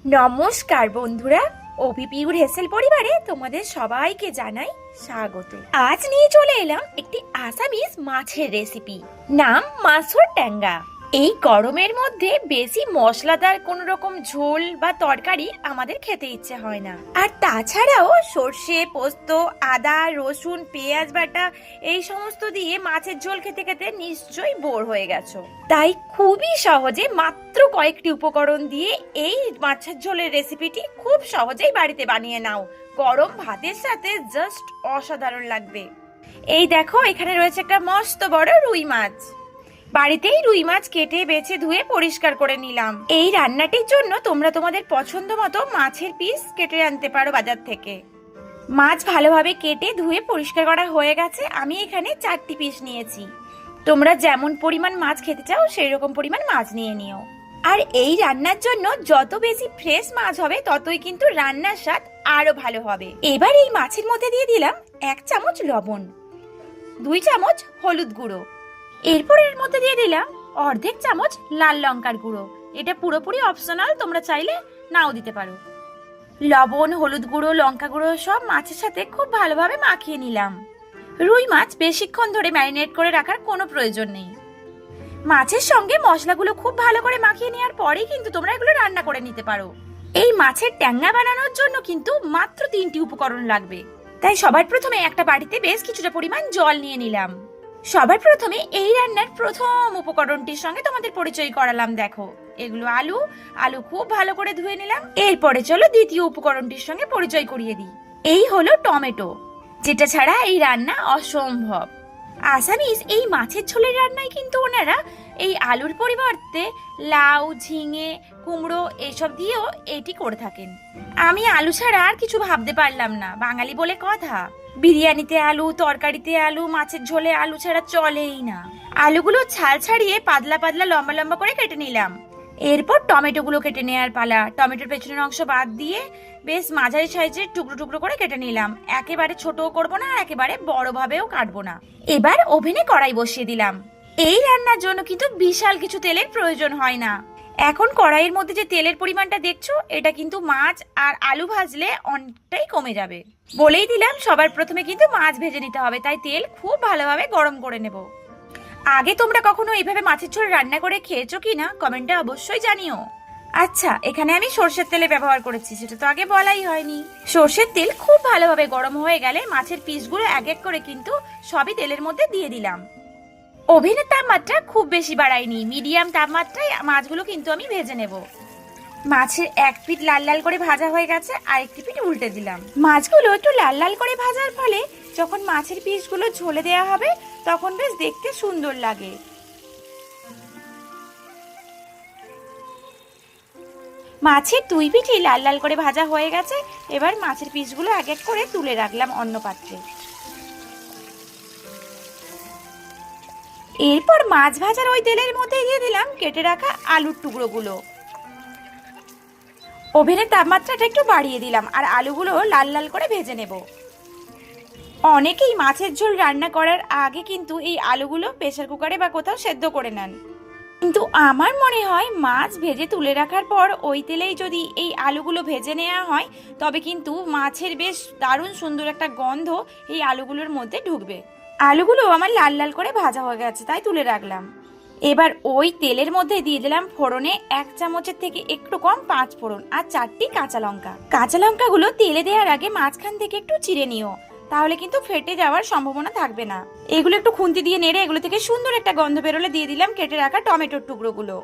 নমস্কার বন্ধুরা, অভিপিউর হেসেল পরিবারে তোমাদের সবাইকে জানাই স্বাগত। আজ নিয়ে চলে এলাম একটি আসামিজ মাছের রেসিপি, নাম মাছুর ট্যাঙ্গা। এই গরমের মধ্যে বেশি মশলাদার কোনো রকম ঝোল বা তরকারি আমাদের খেতে ইচ্ছে হয় না। আর তাছাড়াও সর্ষে, পোস্ত, আদা, রসুন, পেঁয়াজ বাটা এই সমস্ত দিয়ে মাছের ঝোল খেতে খেতে নিশ্চয়ই বোর হয়ে গেছো। তাই খুবই সহজে মাত্র কয়েকটি উপকরণ দিয়ে এই মাছের ঝোলের রেসিপিটি খুব সহজেই বাড়িতে বানিয়ে নাও। গরম ভাতের সাথে জাস্ট অসাধারণ লাগবে। এই দেখো, এখানে রয়েছে একটা মস্ত বড় রুই মাছ। বাড়িতেই রুই মাছ কেটে বেছে ধুয়ে পরিষ্কার করে নিলাম। এই রান্নাটির জন্য তোমরা তোমাদের পছন্দ মতো মাছের পিস কেটে আনতে পারো বাজার থেকে। মাছ ভালোভাবে কেটে ধুয়ে পরিষ্কার করা হয়ে গেছে। আমি এখানে 4টি পিস নিয়েছি। তোমরা যেমন পরিমাণ মাছ খেতে চাও সেই রকম পরিমাণ মাছ নিয়ে নিও। আর এই রান্নার জন্য যত বেশি ফ্রেশ মাছ হবে ততই কিন্তু রান্নার স্বাদ আরো ভালো হবে। এবার এই মাছের মধ্যে দিয়ে দিলাম 1 চামচ লবণ, 2 চামচ হলুদ গুঁড়ো, এরপর এর মধ্যে দিয়ে দিলাম অর্ধেক চামচ লাল লঙ্কার গুঁড়ো। এটা পুরোপুরি অপশনাল, তোমরা চাইলে নাও দিতে পারো। লবণ, হলুদ গুঁড়ো, লঙ্কা গুঁড়ো সব মাছের সাথে খুব ভালোভাবে মাখিয়ে নিলাম। রুই মাছ বেশিক্ষণ ধরে ম্যারিনেট করে রাখার কোনো প্রয়োজন নেই। মাছের সঙ্গে মশলাগুলো খুব ভালো করে মাখিয়ে নেওয়ার পরেই কিন্তু তোমরা এগুলো রান্না করে নিতে পারো। এই মাছের ট্যাঙ্গা বানানোর জন্য কিন্তু মাত্র 3টি উপকরণ লাগবে। তাই সবার প্রথমে একটা বাটিতে বেশ কিছুটা পরিমাণ জল নিয়ে নিলাম। সবার প্রথমে এই রান্নার প্রথম উপকরণটির সঙ্গে তোমাদের পরিচয় করালাম। দেখো, এগুলো আলু খুব ভালো করে ধুয়ে নিলাম। এরপরে চলো দ্বিতীয় উপকরণটির সঙ্গে পরিচয় করিয়ে দিই। এই হলো টমেটো, যেটা ছাড়া এই রান্না অসম্ভব। আসামিস এই মাছের ঝোলের রান্নায় কিন্তু ওনারা এই আলুর পরিবর্তে লাউ, ঝিঙে, কুমড়ো এসব দিয়েও এটি করে থাকেন। আমি আলু ছাড়া আর কিছু ভাবতে পারলাম না। বাঙালি বলে কথা, বিরিয়ানিতে আলু, তরকারিতে আলু, মাছের ঝোলে আলু ছাড়া চলেই না। আলুগুলো ছাল ছাড়িয়ে পাতলা পাতলা লম্বা লম্বা করে কেটে নিলাম। এরপর টমেটোগুলো কেটে নেওয়ার পালা। টমেটোর পেছনের অংশ বাদ দিয়ে বেশ মাঝারি সাইজের টুকরো টুকরো করে কেটে নিলাম। একেবারে ছোটও করবো না, আর একেবারে বড় ভাবেও কাটবো না। এবার ওভেনে কড়াই বসিয়ে দিলাম। এই রান্নার জন্য কিন্তু বিশাল কিছু তেলের প্রয়োজন হয় না। এখন কড়াইয়ের মধ্যে যে তেলের পরিমাণটা দেখছো, এটা কিন্তু মাছ আর আলু ভাজলে অনেকটাই কমে যাবে। বলেই দিলাম, সবার প্রথমে কিন্তু মাছ ভেজে নিতে হবে, তাই তেল খুব ভালোভাবে গরম করে নেব। আগে তোমরা কখনো এইভাবে মাছের ঝোল রান্না করে খেয়েছো কিনা কমেন্টে অবশ্যই জানিও। আচ্ছা, এখানে আমি সর্ষের তেলে ব্যবহার করেছি, সেটা তো আগে বলাই হয়নি। সর্ষের তেল খুব ভালোভাবে গরম হয়ে গেলে মাছের পিসগুলো এক এক করে কিন্তু সবই তেলের মধ্যে দিয়ে দিলাম। ওভেনের তাপমাত্রা খুব বেশি বাড়াইনি, মিডিয়াম তাপমাত্রায় মাছগুলো কিন্তু আমি ভেজে নেব। মাছের এক পিঠ লাল লাল করে ভাজা হয়ে গেছে, আরেকটি পিঠ উল্টে দিলাম। মাছগুলো একটু লাল লাল করে ভাজার ফলে যখন মাছের পিসগুলো ঝোলে দেওয়া হবে তখন বেশ দেখতে সুন্দর লাগে। মাছের 2 পিঠই লাল লাল করে ভাজা হয়ে গেছে। এবার মাছের পিসগুলো এক এক করে তুলে রাখলাম অন্য পাত্রে। এরপর মাছ ভাজার ওই তেলের মধ্যে দিয়ে দিলাম কেটে রাখা আলুর টুকরোগুলো। ওভেনের তাপমাত্রাটা একটু বাড়িয়ে দিলাম আর আলুগুলো লাল লাল করে ভেজে নেব। অনেকেই মাছের ঝোল রান্না করার আগে কিন্তু এই আলুগুলো প্রেসার কুকারে বা কোথাও সেদ্ধ করে নেন, কিন্তু আমার মনে হয় মাছ ভেজে তুলে রাখার পর ওই তেলেই যদি এই আলুগুলো ভেজে নেওয়া হয় তবে কিন্তু মাছের বেশ দারুণ সুন্দর একটা গন্ধ এই আলুগুলোর মধ্যে ঢুকবে। আলুগুলো আমার লাল লাল করে ভাজা হয়ে গেছে, তাই তুলে রাখলাম। এবার ওই তেলের মধ্যে দিয়ে দিলাম ফোড়নে 1 চামচের থেকে একটু কম 5 ফোড়ন আর 4টি কাঁচা লঙ্কা। কাঁচা লঙ্কাগুলো তেলে দেওয়ার আগে মাঝখান থেকে একটু চিড়ে নিও, তাহলে কিন্তু ফেটে যাওয়ার সম্ভাবনা থাকবে না। এগুলো একটু খুন্তি দিয়ে নেড়ে এগুলো থেকে সুন্দর একটা গন্ধ বেরোলে দিয়ে দিলাম কেটে রাখা টমেটোর টুকরোগুলো।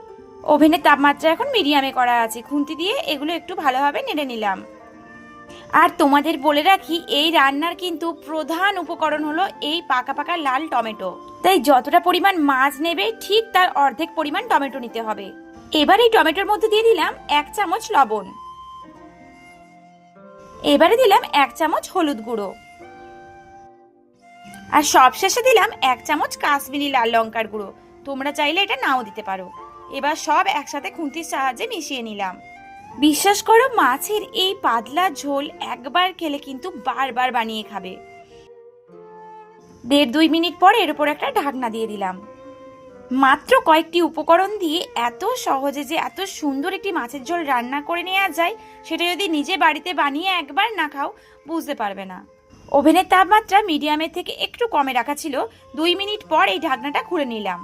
ওভেনের তাপমাত্রা এখন মিডিয়ামে করা আছে, খুন্তি দিয়ে এগুলো একটু ভালোভাবে নেড়ে নিলাম। আর তোমাদের বলে রাখি, এই রান্নার কিন্তু প্রধান উপকরণ হলো এই পাকা পাকা লাল টমেটো। তাই যতটা পরিমাণ মাছ নেবে ঠিক তার অর্ধেক পরিমাণ টমেটো নিতে হবে। এবার এই টমেটোর মধ্যে দিয়ে দিলাম 1 চামচ লবণ। এবারে দিলাম 1 চামচ হলুদ গুঁড়ো আর সবশেষে দিলাম 1 চামচ কাশ্মীরি লাল লঙ্কার গুঁড়ো। তোমরা চাইলে এটা নাও দিতে পারো। এবার সব একসাথে খুন্তির সাহায্যে মিশিয়ে নিলাম। বিশ্বাস করো, মাছের এই পাতলা ঝোল একবার খেলে কিন্তু বারবার বানিয়ে খাবে। 1.5-2 মিনিট পর এর উপর একটা ঢাকনা দিয়ে দিলাম। মাত্র কয়েকটি উপকরণ দিয়ে এত সহজে যে এত সুন্দর একটি মাছের ঝোল রান্না করে নেওয়া যায়, সেটা যদি নিজে বাড়িতে বানিয়ে একবার না খাও বুঝতে পারবে না। ওভেনের তাপমাত্রা মিডিয়ামের থেকে একটু কমে রাখা ছিল। 2 মিনিট পর এই ঢাকনাটা খুলে নিলাম,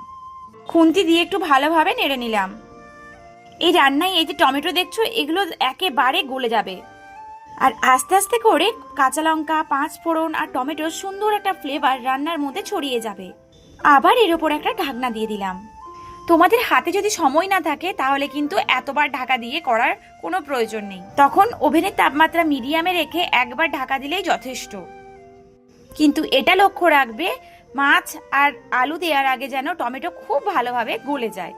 খুন্তি দিয়ে একটু ভালোভাবে নেড়ে নিলাম। এই রান্নায় এই যে টমেটো দেখছো, এগুলো একেবারে গলে যাবে। আর আস্তে আস্তে করে কাঁচা লঙ্কা, 5 ফোড়ন আর টমেটোর সুন্দর একটা ফ্লেভার রান্নার মধ্যে ছড়িয়ে যাবে। আবার এর ওপর একটা ঢাকনা দিয়ে দিলাম। তোমাদের হাতে যদি সময় না থাকে তাহলে কিন্তু এতবার ঢাকা দিয়ে করার কোনো প্রয়োজন নেই, তখন ওভেনের তাপমাত্রা মিডিয়ামে রেখে একবার ঢাকা দিলেই যথেষ্ট। কিন্তু এটা লক্ষ্য রাখবে, মাছ আর আলু দেওয়ার আগে যেন টমেটো খুব ভালোভাবে গলে যায়।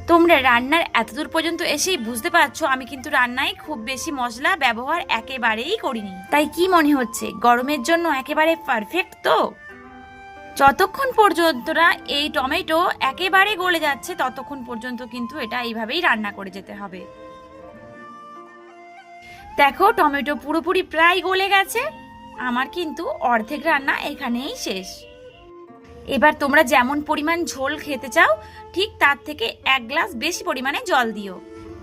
তোমরা রান্নার এতদূর পর্যন্ত এসেই বুঝতে পারছো আমি কিন্তু রান্নায় খুব বেশি মশলা ব্যবহার একেবারেই করিনি। তাই কি মনে হচ্ছে গরমের জন্য একেবারে পারফেক্ট তো? যতক্ষণ পর্যন্ত না এই টমেটো একেবারে গলে যাচ্ছে ততক্ষণ পর্যন্ত কিন্তু এটা এইভাবেই রান্না করে যেতে হবে। দেখো টমেটো পুরোপুরি প্রায় গলে গেছে। আমার কিন্তু অর্ধেক রান্না এখানেই শেষ। এবার তোমরা যেমন পরিমাণ ঝোল খেতে চাও ঠিক তার থেকে 1 গ্লাস বেশি পরিমাণে জল দিও,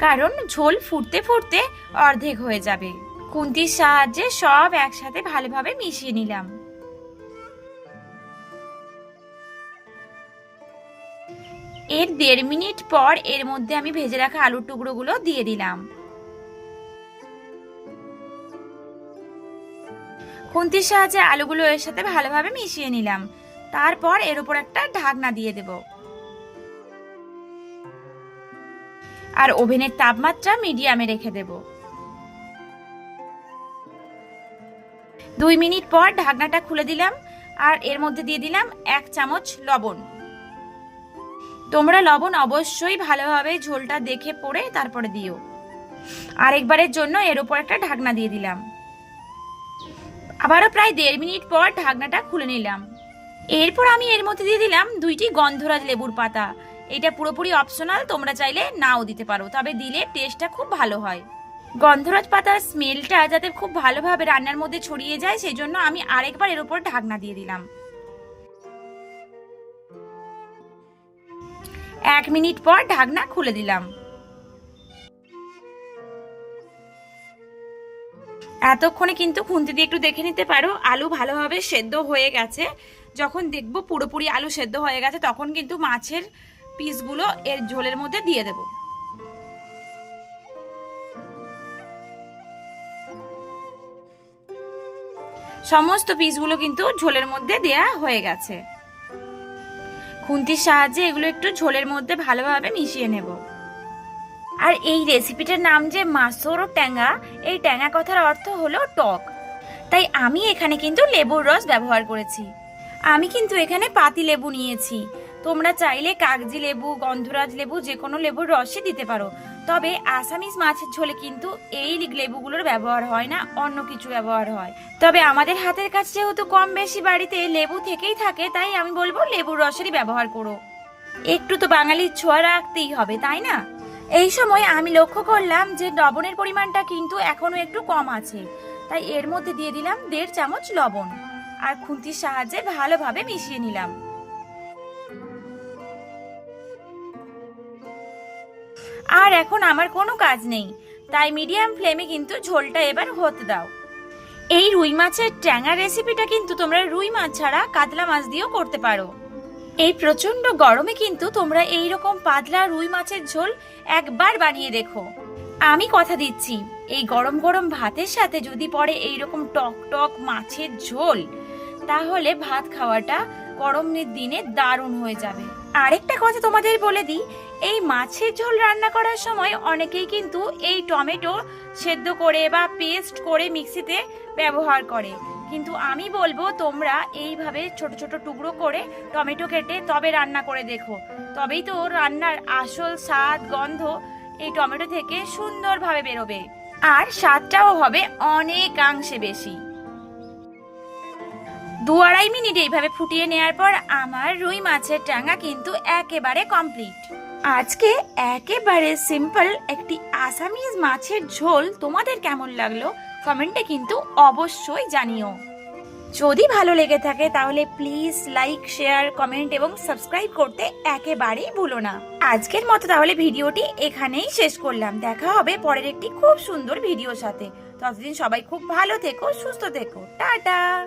কারণ ঝোল ফুটতে ফুটতে অর্ধেক হয়ে যাবে। খুন্তির সাহায্যে সব একসাথে ভালোভাবে মিশিয়ে নিলাম। এর 1.5 মিনিট পর এর মধ্যে আমি ভেজে রাখা আলুর টুকরোগুলো দিয়ে দিলাম। খুন্তির সাহায্যে আলুগুলো এর সাথে ভালোভাবে মিশিয়ে নিলাম। তারপর এর উপর একটা ঢাকনা দিয়ে দেব। আর ওভেনের তাপমাত্রা মিডিয়ামে রেখে দেব। 2 মিনিট পর ঢাকনাটা খুলে দিলাম আর এর মধ্যে দিয়ে দিলাম 1 চামচ লবণ। তোমরা লবণ অবশ্যই ভালোভাবে ঝোলটা দেখে পড়ে তারপরে দিও। আরেকবারের জন্য এর উপর একটা ঢাকনা দিয়ে দিলাম। আবারও প্রায় 1.5 মিনিট পর ঢাকনাটা খুলে নিলাম। এরপর আমি এর মধ্যে দিয়ে দিলাম 2টি গন্ধরাজ লেবুর পাতা। এটা পুরোপুরি অপশনাল, তোমরা চাইলে নাও দিতে পারো, তবে দিলে টেস্টটা খুব ভালো হয়। গন্ধরাজ পাতার স্মেলটা যাতে খুব ভালোভাবে রান্নার মধ্যে ছড়িয়ে যায় সেই জন্য আমি আরেকবার এর উপর ঢাকনা দিয়ে দিলাম। 1 মিনিট পর ঢাকনা খুলে দিলাম। এতক্ষণে কিন্তু খুন্তি দিয়ে একটু দেখে নিতে পারো আলু ভালোভাবে সেদ্ধ হয়ে গেছে। যখন দেখবো পুরোপুরি আলু সেদ্ধ হয়ে গেছে তখন কিন্তু মাছের পিসগুলো এর ঝোলের মধ্যে দিয়ে দেব। সমস্ত পিসগুলো কিন্তু ঝোলের মধ্যে দেয়া হয়ে গেছে। খুন্তির সাহায্যে এগুলো একটু ঝোলের মধ্যে ভালোভাবে মিশিয়ে নেব। আর এই রেসিপিটার নাম যে মাছর ট্যাঙ্গা, এই ট্যাঙ্গা কথার অর্থ হলো টক। তাই আমি এখানে কিন্তু লেবুর রস ব্যবহার করেছি। আমি কিন্তু এখানে পাতি লেবু নিয়েছি। তোমরা চাইলে কাগজি লেবু, গন্ধরাজ লেবু যে কোনো লেবুর রসই দিতে পারো। তবে আসামিস মাছের ঝোলে কিন্তু এই লেবুগুলোর ব্যবহার হয় না, অন্য কিছু ব্যবহার হয়। তবে আমাদের হাতের কাছে যেহেতু কম বেশি বাড়িতে লেবু থেকেই থাকে, তাই আমি বলবো লেবুর রসেরই ব্যবহার করো। একটু তো বাঙালির ছোঁয়া রাখতেই হবে, তাই না? এই সময় আমি লক্ষ্য করলাম যে লবণের পরিমাণটা কিন্তু এখনো একটু কম আছে, তাই এর মধ্যে দিয়ে দিলাম 1.5 চামচ লবণ আর খুন্তির সাহায্যে ভালোভাবে মিশিয়ে নিলাম। আর এখন আমার কোনো কাজ নেই, তাই মিডিয়াম ফ্লেমে কিন্তু ঝোলটা এবার হতে দাও। এই রুই মাছের ট্যাঙ্গা রেসিপিটা কিন্তু তোমরা রুই মাছ ছাড়া কাতলা মাছ দিয়েও করতে পারো। এই প্রচন্ড গরমে কিন্তু তোমরা এই রকম পাতলা রুই মাছের ঝোল একবার বানিয়ে দেখো। আমি কথা দিচ্ছি এই গরম গরম ভাতের সাথে যদি পড়ে এই রকম টক টক মাছের ঝোল, তাহলে ভাত খাওয়াটা গরমের দিনে দারুণ হয়ে যাবে। আরেকটা কথা তোমাদের বলে দিই, এই মাছের ঝোল রান্না করার সময় অনেকেই কিন্তু এই টমেটো সেদ্ধ করে বা পেস্ট করে মিক্সিতে ব্যবহার করে, কিন্তু আমি বলবো তোমরা এইভাবে ছোট ছোট টুকরো করে টমেটো কেটে তবে রান্না করে দেখো, তবেই তো রান্নার আসল স্বাদ গন্ধ এই টমেটো থেকে সুন্দরভাবে বেরোবে আর স্বাদটাও হবে অনেকাংশে বেশি। 2-2.5 মিনিট এইভাবে ফুটিয়ে নেওয়ার পর আমার রুই মাছের ট্যাঙ্গা কিন্তু একেবারে কমপ্লিট। আজকে একেবারে সিম্পল একটি আসামিজ মাছের ঝোল তোমাদের কেমন লাগলো কমেন্টে কিন্তু অবশ্যই জানিও। যদি ভালো লেগে থাকে তাহলে প্লিজ লাইক, শেয়ার, কমেন্ট এবং সাবস্ক্রাইব করতে একেবারেই ভুলো না। আজকের মতো তাহলে ভিডিওটি এখানেই শেষ করলাম। দেখা হবে পরের একটি খুব সুন্দর ভিডিওর সাথে। ততদিন সবাই খুব ভালো থেকো, সুস্থ থেকো। টাটা।